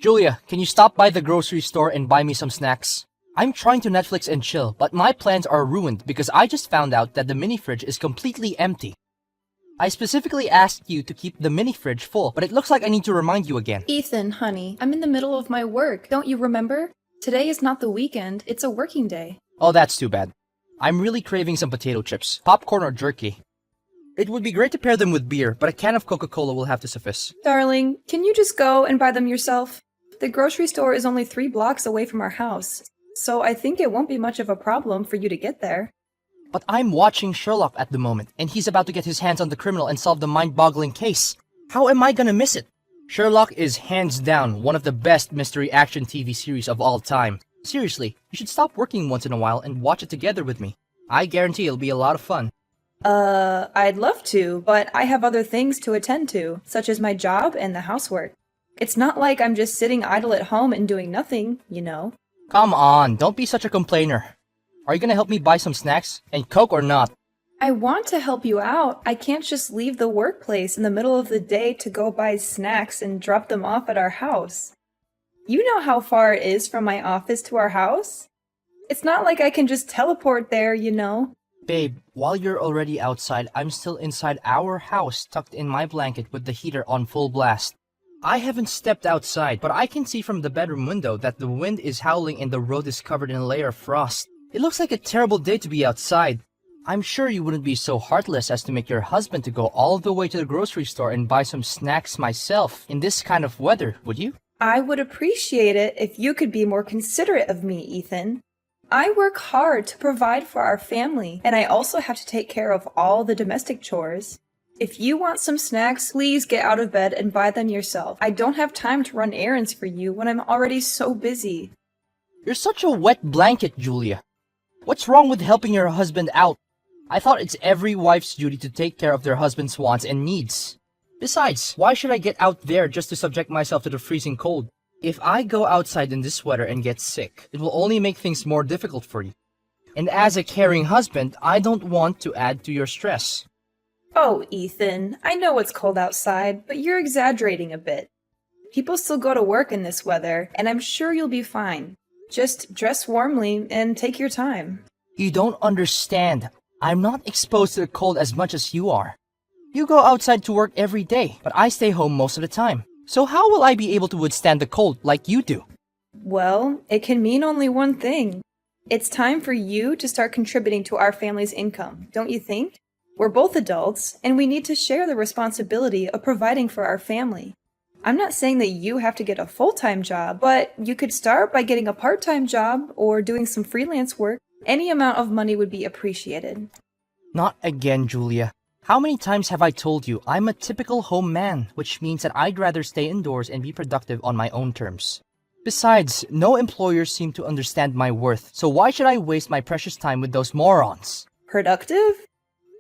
Julia, can you stop by the grocery store and buy me some snacks? I'm trying to Netflix and chill, but my plans are ruined because I just found out that the mini fridge is completely empty. I specifically asked you to keep the mini fridge full, but it looks like I need to remind you again. Ethan, honey, I'm in the middle of my work. Don't you remember? Today is not the weekend, it's a working day. Oh, that's too bad. I'm really craving some potato chips, popcorn or jerky. It would be great to pair them with beer, but a can of Coca-Cola will have to suffice. Darling, can you just go and buy them yourself? The grocery store is only 3 blocks away from our house, so I think it won't be much of a problem for you to get there. But I'm watching Sherlock at the moment, and he's about to get his hands on the criminal and solve the mind-boggling case. How am I gonna miss it? Sherlock is hands down one of the best mystery action TV series of all time. Seriously, you should stop working once in a while and watch it together with me. I guarantee it'll be a lot of fun. I'd love to, but I have other things to attend to, such as my job and the housework. It's not like I'm just sitting idle at home and doing nothing, you know. Come on, don't be such a complainer. Are you gonna help me buy some snacks? And Coke or not? I want to help you out. I can't just leave the workplace in the middle of the day to go buy snacks and drop them off at our house. You know how far it is from my office to our house? It's not like I can just teleport there, you know. Babe, while you're already outside, I'm still inside our house tucked in my blanket with the heater on full blast. I haven't stepped outside, but I can see from the bedroom window that the wind is howling and the road is covered in a layer of frost. It looks like a terrible day to be outside. I'm sure you wouldn't be so heartless as to make your husband to go all the way to the grocery store and buy some snacks myself in this kind of weather, would you? I would appreciate it if you could be more considerate of me, Ethan. I work hard to provide for our family, and I also have to take care of all the domestic chores. If you want some snacks, please get out of bed and buy them yourself. I don't have time to run errands for you when I'm already so busy. You're such a wet blanket, Julia. What's wrong with helping your husband out? I thought it's every wife's duty to take care of their husband's wants and needs. Besides, why should I get out there just to subject myself to the freezing cold? If I go outside in this weather and get sick, it will only make things more difficult for you. And as a caring husband, I don't want to add to your stress. Oh, Ethan, I know it's cold outside, but you're exaggerating a bit. People still go to work in this weather, and I'm sure you'll be fine. Just dress warmly and take your time. You don't understand. I'm not exposed to the cold as much as you are. You go outside to work every day, but I stay home most of the time. So how will I be able to withstand the cold like you do? Well, it can mean only one thing. It's time for you to start contributing to our family's income, don't you think? We're both adults, and we need to share the responsibility of providing for our family. I'm not saying that you have to get a full-time job, but you could start by getting a part-time job or doing some freelance work. Any amount of money would be appreciated. Not again, Julia. How many times have I told you I'm a typical home man, which means that I'd rather stay indoors and be productive on my own terms. Besides, no employers seem to understand my worth, so why should I waste my precious time with those morons? Productive?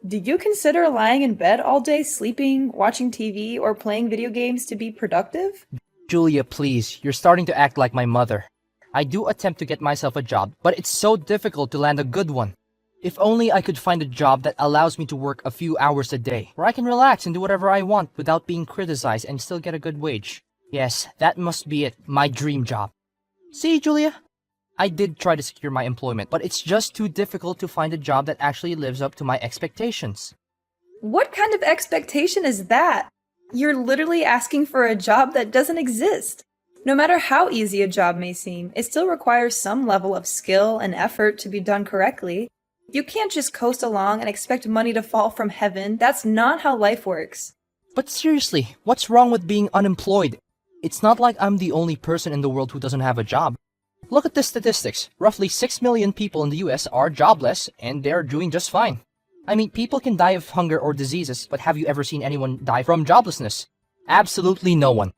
Do you consider lying in bed all day sleeping, watching TV, or playing video games to be productive? Julia, please, you're starting to act like my mother. I do attempt to get myself a job, but it's so difficult to land a good one. If only I could find a job that allows me to work a few hours a day, where I can relax and do whatever I want without being criticized and still get a good wage. Yes, that must be it, my dream job. See, Julia? I did try to secure my employment, but it's just too difficult to find a job that actually lives up to my expectations. What kind of expectation is that? You're literally asking for a job that doesn't exist. No matter how easy a job may seem, it still requires some level of skill and effort to be done correctly. You can't just coast along and expect money to fall from heaven. That's not how life works. But seriously, what's wrong with being unemployed? It's not like I'm the only person in the world who doesn't have a job. Look at the statistics. Roughly 6 million people in the US are jobless, and they're doing just fine. I mean, people can die of hunger or diseases, but have you ever seen anyone die from joblessness? Absolutely no one.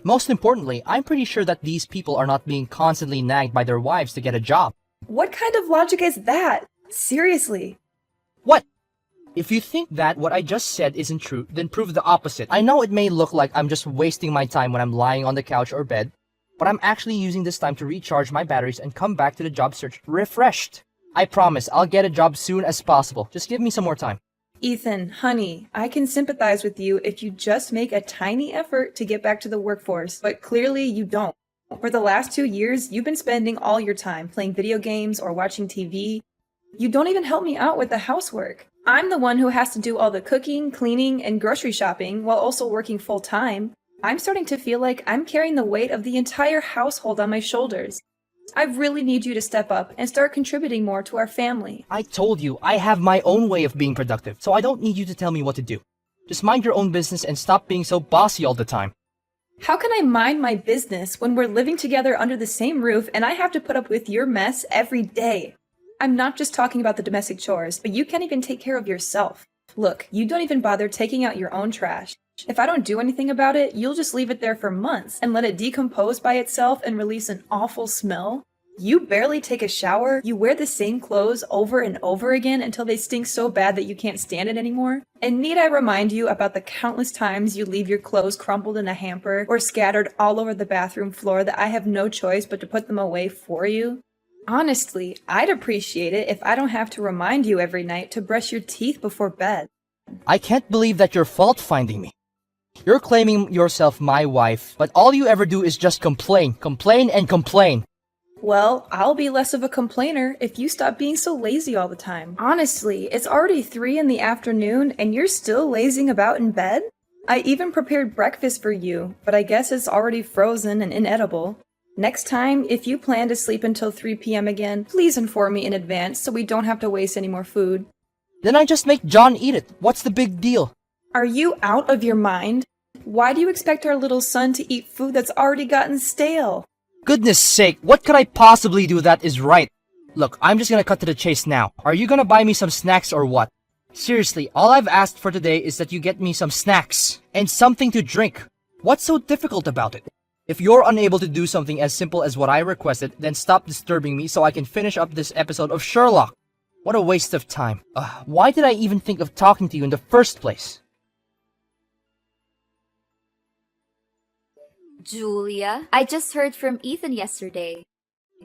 Most importantly, I'm pretty sure that these people are not being constantly nagged by their wives to get a job. What kind of logic is that? Seriously. What? If you think that what I just said isn't true, then prove the opposite. I know it may look like I'm just wasting my time when I'm lying on the couch or bed, but I'm actually using this time to recharge my batteries and come back to the job search refreshed. I promise I'll get a job soon as possible. Just give me some more time. Ethan, honey, I can sympathize with you if you just make a tiny effort to get back to the workforce, but clearly you don't. For the last 2 years, you've been spending all your time playing video games or watching TV. You don't even help me out with the housework. I'm the one who has to do all the cooking, cleaning, and grocery shopping while also working full time. I'm starting to feel like I'm carrying the weight of the entire household on my shoulders. I really need you to step up and start contributing more to our family. I told you, I have my own way of being productive, so I don't need you to tell me what to do. Just mind your own business and stop being so bossy all the time. How can I mind my business when we're living together under the same roof and I have to put up with your mess every day? I'm not just talking about the domestic chores, but you can't even take care of yourself. Look, you don't even bother taking out your own trash. If I don't do anything about it, you'll just leave it there for months and let it decompose by itself and release an awful smell. You barely take a shower, you wear the same clothes over and over again until they stink so bad that you can't stand it anymore. And need I remind you about the countless times you leave your clothes crumpled in a hamper or scattered all over the bathroom floor that I have no choice but to put them away for you? Honestly, I'd appreciate it if I don't have to remind you every night to brush your teeth before bed. I can't believe that you're fault-finding me. You're claiming yourself my wife, but all you ever do is just complain, complain, and complain. Well, I'll be less of a complainer if you stop being so lazy all the time. Honestly, it's already 3 in the afternoon and you're still lazing about in bed? I even prepared breakfast for you, but I guess it's already frozen and inedible. Next time, if you plan to sleep until 3 p.m. again, please inform me in advance so we don't have to waste any more food. Then I just make John eat it. What's the big deal? Are you out of your mind? Why do you expect our little son to eat food that's already gotten stale? Goodness sake, what could I possibly do that is right? Look, I'm just gonna cut to the chase now. Are you gonna buy me some snacks or what? Seriously, all I've asked for today is that you get me some snacks and something to drink. What's so difficult about it? If you're unable to do something as simple as what I requested, then stop disturbing me so I can finish up this episode of Sherlock. What a waste of time. Why did I even think of talking to you in the first place? Julia, I just heard from Ethan yesterday.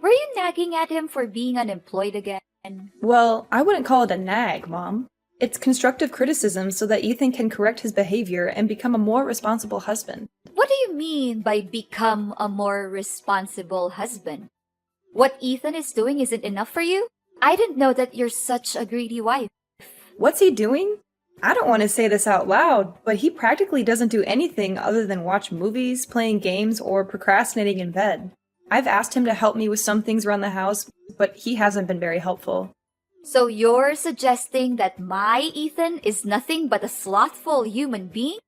Were you nagging at him for being unemployed again? Well, I wouldn't call it a nag, Mom. It's constructive criticism so that Ethan can correct his behavior and become a more responsible husband. What do you mean by become a more responsible husband? What Ethan is doing isn't enough for you? I didn't know that you're such a greedy wife. What's he doing? I don't want to say this out loud, but he practically doesn't do anything other than watch movies, playing games, or procrastinating in bed. I've asked him to help me with some things around the house, but he hasn't been very helpful. So you're suggesting that my Ethan is nothing but a slothful human being?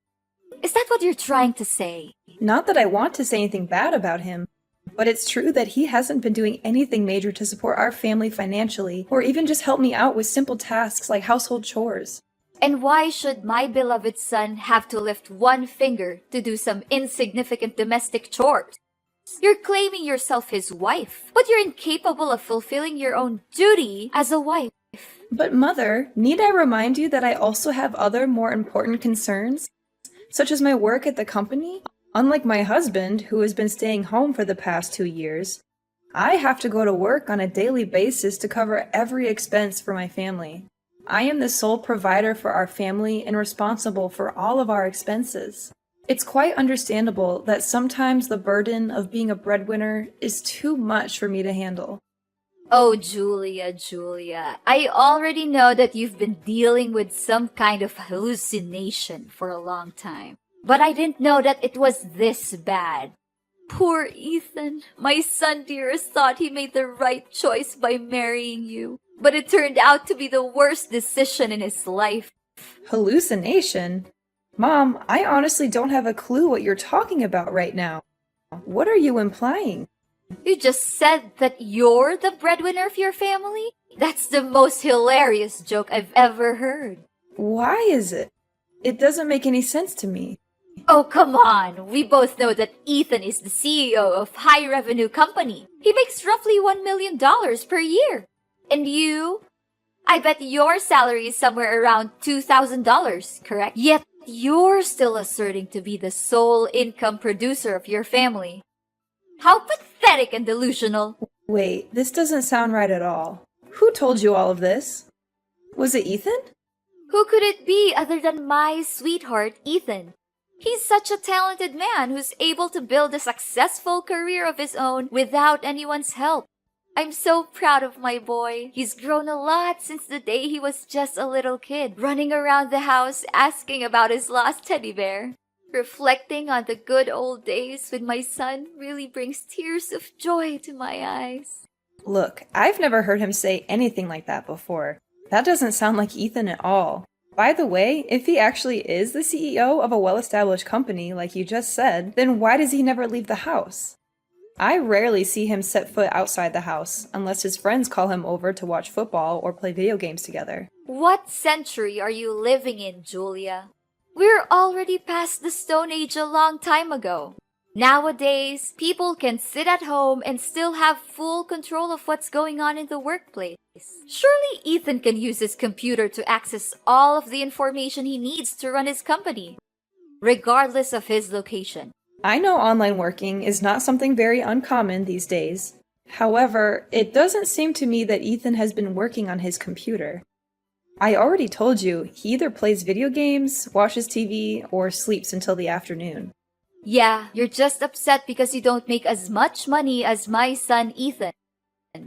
Is that what you're trying to say? Not that I want to say anything bad about him, but it's true that he hasn't been doing anything major to support our family financially, or even just help me out with simple tasks like household chores. And why should my beloved son have to lift one finger to do some insignificant domestic chores? You're claiming yourself his wife, but you're incapable of fulfilling your own duty as a wife. But Mother, need I remind you that I also have other more important concerns, such as my work at the company? Unlike my husband, who has been staying home for the past 2 years, I have to go to work on a daily basis to cover every expense for my family. I am the sole provider for our family and responsible for all of our expenses. It's quite understandable that sometimes the burden of being a breadwinner is too much for me to handle. Oh, Julia, I already know that you've been dealing with some kind of hallucination for a long time. But I didn't know that it was this bad. Poor Ethan, my son dearest thought he made the right choice by marrying you. But it turned out to be the worst decision in his life. Hallucination? Mom, I honestly don't have a clue what you're talking about right now. What are you implying? You just said that you're the breadwinner of your family? That's the most hilarious joke I've ever heard. Why is it? It doesn't make any sense to me. Oh, come on. We both know that Ethan is the CEO of high revenue company. He makes roughly $1 million per year. And you? I bet your salary is somewhere around $2,000, correct? Yet you're still asserting to be the sole income producer of your family. How pathetic and delusional. Wait, this doesn't sound right at all. Who told you all of this? Was it Ethan? Who could it be other than my sweetheart, Ethan? He's such a talented man who's able to build a successful career of his own without anyone's help. I'm so proud of my boy. He's grown a lot since the day he was just a little kid, running around the house asking about his lost teddy bear. Reflecting on the good old days with my son really brings tears of joy to my eyes. Look, I've never heard him say anything like that before. That doesn't sound like Ethan at all. By the way, if he actually is the CEO of a well-established company, like you just said, then why does he never leave the house? I rarely see him set foot outside the house, unless his friends call him over to watch football or play video games together. What century are you living in, Julia? We're already past the Stone Age a long time ago. Nowadays, people can sit at home and still have full control of what's going on in the workplace. Surely Ethan can use his computer to access all of the information he needs to run his company, regardless of his location. I know online working is not something very uncommon these days. However, it doesn't seem to me that Ethan has been working on his computer. I already told you, he either plays video games, watches TV, or sleeps until the afternoon. Yeah, you're just upset because you don't make as much money as my son Ethan.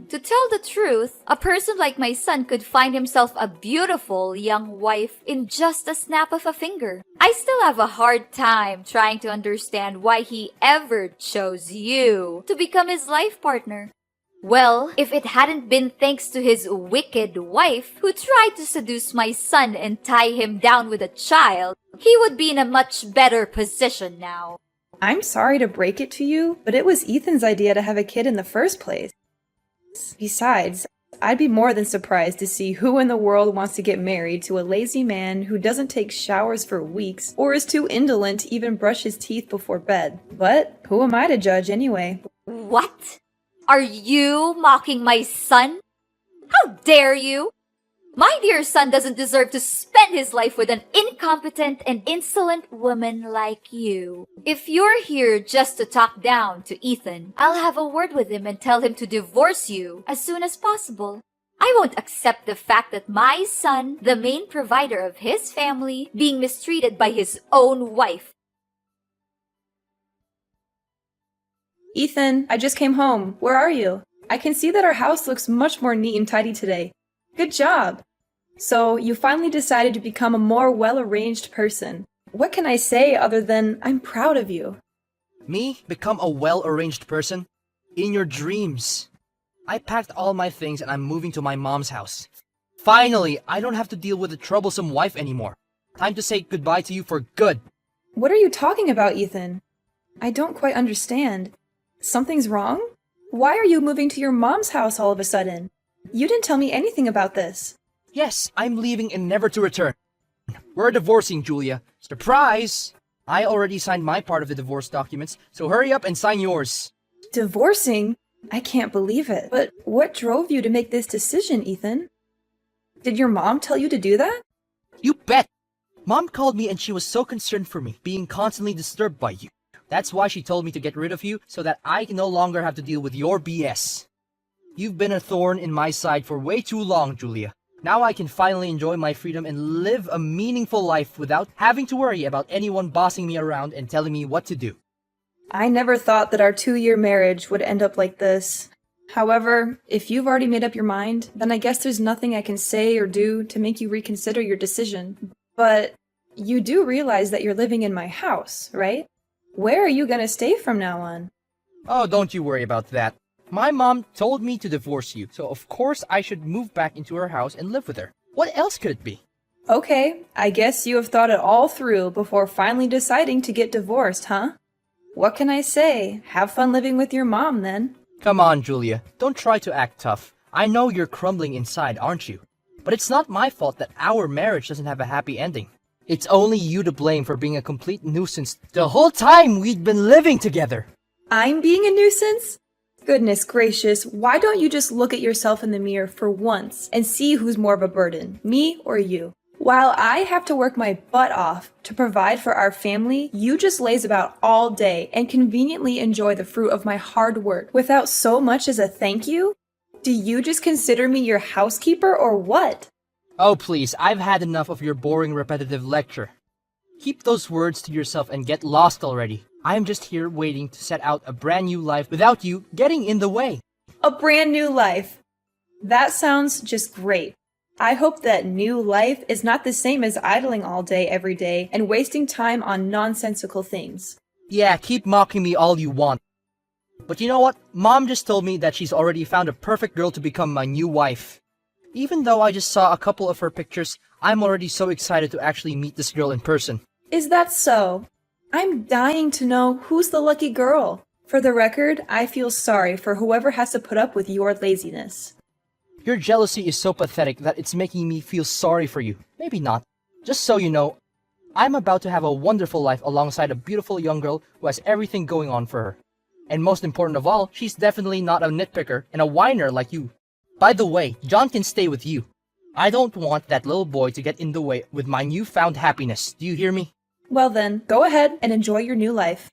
To tell the truth, a person like my son could find himself a beautiful young wife in just a snap of a finger. I still have a hard time trying to understand why he ever chose you to become his life partner. Well, if it hadn't been thanks to his wicked wife who tried to seduce my son and tie him down with a child, he would be in a much better position now. I'm sorry to break it to you, but it was Ethan's idea to have a kid in the first place. Besides, I'd be more than surprised to see who in the world wants to get married to a lazy man who doesn't take showers for weeks or is too indolent to even brush his teeth before bed. But who am I to judge anyway? What? Are you mocking my son? How dare you? My dear son doesn't deserve to spend his life with an incompetent and insolent woman like you. If you're here just to talk down to Ethan, I'll have a word with him and tell him to divorce you as soon as possible. I won't accept the fact that my son, the main provider of his family, being mistreated by his own wife. Ethan, I just came home. Where are you? I can see that our house looks much more neat and tidy today. Good job! So, you finally decided to become a more well-arranged person. What can I say other than I'm proud of you? Me? Become a well-arranged person? In your dreams. I packed all my things and I'm moving to my mom's house. Finally, I don't have to deal with a troublesome wife anymore. Time to say goodbye to you for good. What are you talking about, Ethan? I don't quite understand. Something's wrong? Why are you moving to your mom's house all of a sudden? You didn't tell me anything about this. Yes, I'm leaving and never to return. We're divorcing, Julia. Surprise! I already signed my part of the divorce documents, so hurry up and sign yours. Divorcing? I can't believe it. But what drove you to make this decision, Ethan? Did your mom tell you to do that? You bet! Mom called me and she was so concerned for me, being constantly disturbed by you. That's why she told me to get rid of you, so that I can no longer have to deal with your BS. You've been a thorn in my side for way too long, Julia. Now I can finally enjoy my freedom and live a meaningful life without having to worry about anyone bossing me around and telling me what to do. I never thought that our 2-year marriage would end up like this. However, if you've already made up your mind, then I guess there's nothing I can say or do to make you reconsider your decision. But you do realize that you're living in my house, right? Where are you gonna stay from now on? Oh, don't you worry about that. My mom told me to divorce you, so of course I should move back into her house and live with her. What else could it be? Okay, I guess you have thought it all through before finally deciding to get divorced, huh? What can I say? Have fun living with your mom, then. Come on, Julia. Don't try to act tough. I know you're crumbling inside, aren't you? But it's not my fault that our marriage doesn't have a happy ending. It's only you to blame for being a complete nuisance the whole time we'd been living together. I'm being a nuisance? Goodness gracious, why don't you just look at yourself in the mirror for once and see who's more of a burden, me or you? While I have to work my butt off to provide for our family, you just laze about all day and conveniently enjoy the fruit of my hard work without so much as a thank you? Do you just consider me your housekeeper or what? Oh, please, I've had enough of your boring, repetitive lecture. Keep those words to yourself and get lost already. I'm just here waiting to set out a brand new life without you getting in the way. A brand new life. That sounds just great. I hope that new life is not the same as idling all day every day and wasting time on nonsensical things. Yeah, keep mocking me all you want. But you know what? Mom just told me that she's already found a perfect girl to become my new wife. Even though I just saw a couple of her pictures, I'm already so excited to actually meet this girl in person. Is that so? I'm dying to know who's the lucky girl. For the record, I feel sorry for whoever has to put up with your laziness. Your jealousy is so pathetic that it's making me feel sorry for you. Maybe not. Just so you know, I'm about to have a wonderful life alongside a beautiful young girl who has everything going on for her. And most important of all, she's definitely not a nitpicker and a whiner like you. By the way, John can stay with you. I don't want that little boy to get in the way with my newfound happiness. Do you hear me? Well then, go ahead and enjoy your new life.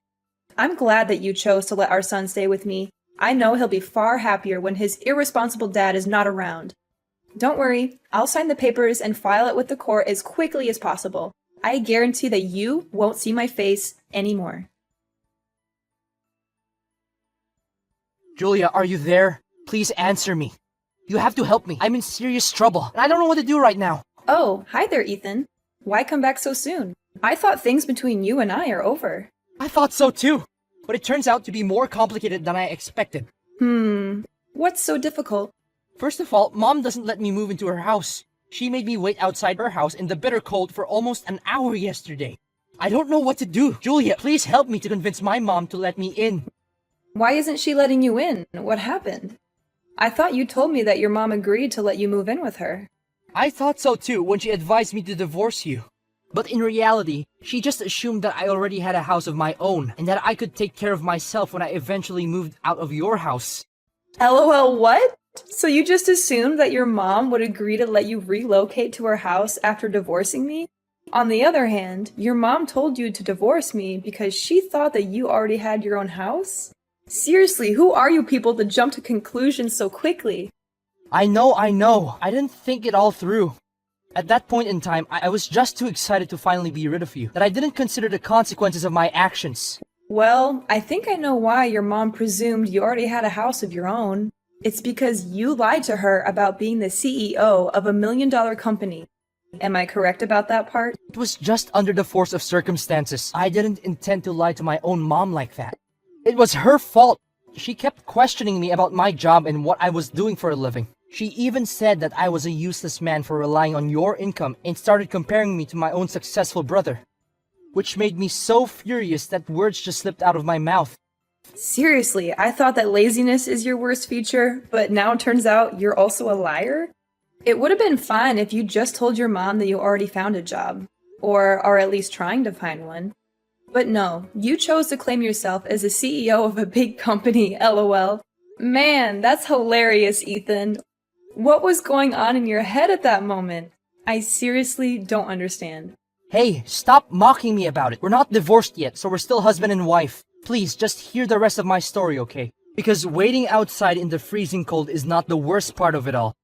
I'm glad that you chose to let our son stay with me. I know he'll be far happier when his irresponsible dad is not around. Don't worry, I'll sign the papers and file it with the court as quickly as possible. I guarantee that you won't see my face anymore. Julia, are you there? Please answer me. You have to help me. I'm in serious trouble, and I don't know what to do right now. Oh, hi there, Ethan. Why come back so soon? I thought things between you and I are over. I thought so too, but it turns out to be more complicated than I expected. What's so difficult? First of all, Mom doesn't let me move into her house. She made me wait outside her house in the bitter cold for almost an hour yesterday. I don't know what to do. Julia, please help me to convince my mom to let me in. Why isn't she letting you in? What happened? I thought you told me that your mom agreed to let you move in with her. I thought so too when she advised me to divorce you. But in reality, she just assumed that I already had a house of my own and that I could take care of myself when I eventually moved out of your house. LOL, what? So you just assumed that your mom would agree to let you relocate to her house after divorcing me? On the other hand, your mom told you to divorce me because she thought that you already had your own house? Seriously, who are you people to jump to conclusions so quickly? I know. I didn't think it all through. At that point in time, I was just too excited to finally be rid of you that I didn't consider the consequences of my actions. Well, I think I know why your mom presumed you already had a house of your own. It's because you lied to her about being the CEO of $1 million company. Am I correct about that part? It was just under the force of circumstances. I didn't intend to lie to my own mom like that. It was her fault. She kept questioning me about my job and what I was doing for a living. She even said that I was a useless man for relying on your income and started comparing me to my own successful brother. Which made me so furious that words just slipped out of my mouth. Seriously, I thought that laziness is your worst feature, but now it turns out you're also a liar? It would have been fine if you just told your mom that you already found a job, or are at least trying to find one. But no, you chose to claim yourself as the CEO of a big company, LOL. Man, that's hilarious, Ethan. What was going on in your head at that moment? I seriously don't understand. Hey, stop mocking me about it. We're not divorced yet, so we're still husband and wife. Please, just hear the rest of my story, okay? Because waiting outside in the freezing cold is not the worst part of it all.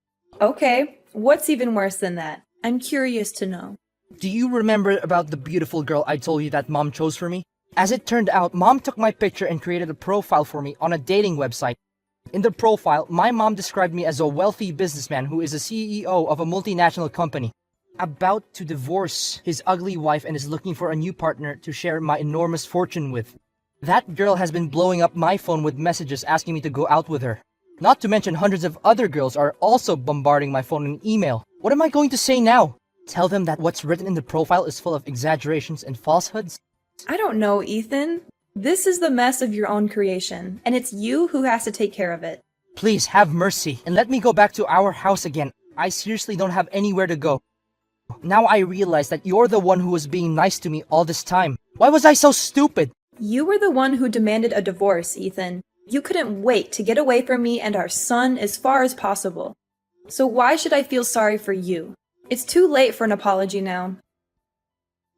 Okay, what's even worse than that? I'm curious to know. Do you remember about the beautiful girl I told you that Mom chose for me? As it turned out, Mom took my picture and created a profile for me on a dating website. In the profile, my mom described me as a wealthy businessman who is a CEO of a multinational company, about to divorce his ugly wife and is looking for a new partner to share my enormous fortune with. That girl has been blowing up my phone with messages asking me to go out with her. Not to mention hundreds of other girls are also bombarding my phone and email. What am I going to say now? Tell them that what's written in the profile is full of exaggerations and falsehoods? I don't know, Ethan. This is the mess of your own creation, and it's you who has to take care of it. Please have mercy and let me go back to our house again. I seriously don't have anywhere to go. Now I realize that you're the one who was being nice to me all this time. Why was I so stupid? You were the one who demanded a divorce, Ethan. You couldn't wait to get away from me and our son as far as possible. So why should I feel sorry for you? It's too late for an apology now.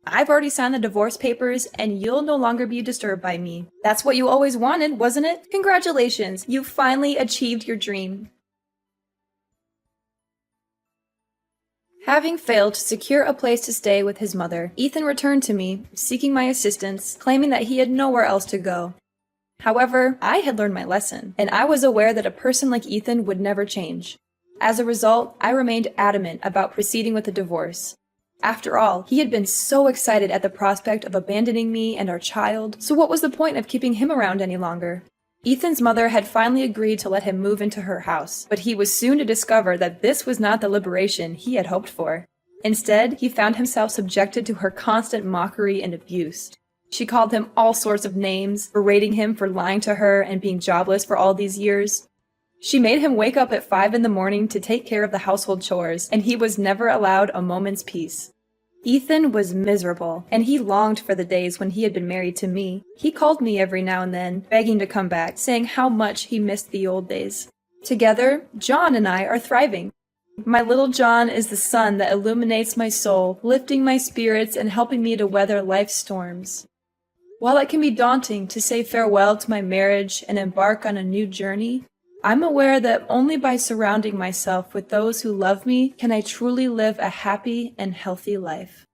I've already signed the divorce papers, and you'll no longer be disturbed by me. That's what you always wanted, wasn't it? Congratulations, you finally achieved your dream. Having failed to secure a place to stay with his mother, Ethan returned to me, seeking my assistance, claiming that he had nowhere else to go. However, I had learned my lesson, and I was aware that a person like Ethan would never change. As a result, I remained adamant about proceeding with a divorce. After all, he had been so excited at the prospect of abandoning me and our child, so what was the point of keeping him around any longer? Ethan's mother had finally agreed to let him move into her house, but he was soon to discover that this was not the liberation he had hoped for. Instead, he found himself subjected to her constant mockery and abuse. She called him all sorts of names, berating him for lying to her and being jobless for all these years. She made him wake up at 5 in the morning to take care of the household chores, and he was never allowed a moment's peace. Ethan was miserable, and he longed for the days when he had been married to me. He called me every now and then, begging to come back, saying how much he missed the old days. Together, John and I are thriving. My little John is the sun that illuminates my soul, lifting my spirits and helping me to weather life's storms. While it can be daunting to say farewell to my marriage and embark on a new journey, I'm aware that only by surrounding myself with those who love me can I truly live a happy and healthy life.